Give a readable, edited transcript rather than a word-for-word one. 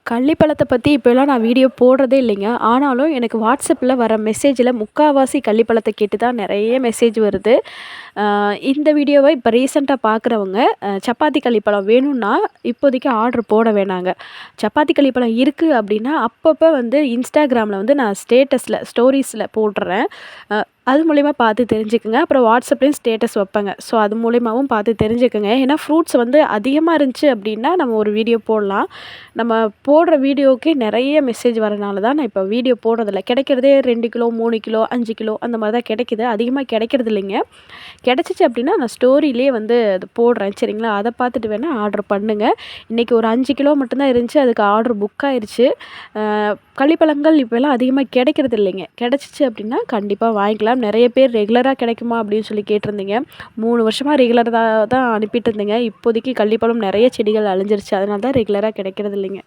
கள்ளிப்பழத்த பத்தி இப்போலாம் நான் வீடியோ போடுறதே இல்லைங்க. ஆனாலும் எனக்கு WhatsAppல வர மெசேஜில முக்காவாசி கள்ளிப்பழத்த கேட்டு தான் நெறைய மெசேஜ் வருது. அ இந்த வீடியோவ இப்ப ரீசென்ட்டா பார்க்குறவங்க, சப்பாத்தி கள்ளிப்பழம் வேணும்னா, இப்போதைக்கு ஆர்டர் போட வேணாங்க. சப்பாத்தி கள்ளிப்பழம் இருக்கு அப்டின்னா, அப்பப்ப வந்து Instagramல வந்து நான் ஸ்டோரீஸ்ல போடுறேன். அது மூலியமா பார்த்து தெரிஞ்சுக்கங்க. அப்புறம் WhatsAppலயும் ஸ்டேட்டஸ் வைப்பேங்க. ஸோ அது மூலியமாவும் பார்த்து தெரிஞ்சுக்கங்க. ஏன்னா ஃப்ரூட்ஸ் வந்து அதிகமா இருந்துச்சு அப்டின்னா, நம்ம ஒரு வீடியோ போடலாம். நம்ம போடுற வீடியோவுக்கே நெறைய மெசேஜ் வரனால தான் நான் இப்ப வீடியோ போடுறதில்ல. கிடைக்கிறதே 2 கிலோ, 3 கிலோ, 5 கிலோ அந்த மாரி தான் கிடைக்குது. அதிகமா கிடைக்கிறது இல்லைங்க. கிடைச்சிச்சு அப்டின்னா, நான் ஸ்டோரியிலேயே வந்து அது போடுறேன். சரிங்களா? அத பார்த்துட்டு வேணா ஆர்டர் பண்ணுங்க. இன்னைக்கு ஒரு 5 கிலோ மட்டும் தான் இருந்துச்சு. அதுக்கு ஆர்டர் புக் ஆயிருச்சு. அ கள்ளிப்பழங்கள் இப்போலாம் அதிகமா கிடைக்கிறது இல்லைங்க. கிடைச்சிச்சு அப்டின்னா, கண்டிப்பா வாங்கிக்கலாம். நெறைய பேர் ரெகுலரா கிடைக்குமா அப்டின்னு சொல்லி கேட்டிருந்தீங்க. 3 வருஷமா ரெகுலரா தான் அனுப்பிட்டு இருந்தேங்க. இப்போதைக்கு கள்ளிப்பழம் நெறைய செடிகள் அழிஞ்சிருச்சு. அதனால தான் ரெகுலரா கிடைக்கிறது இல்லைங்க.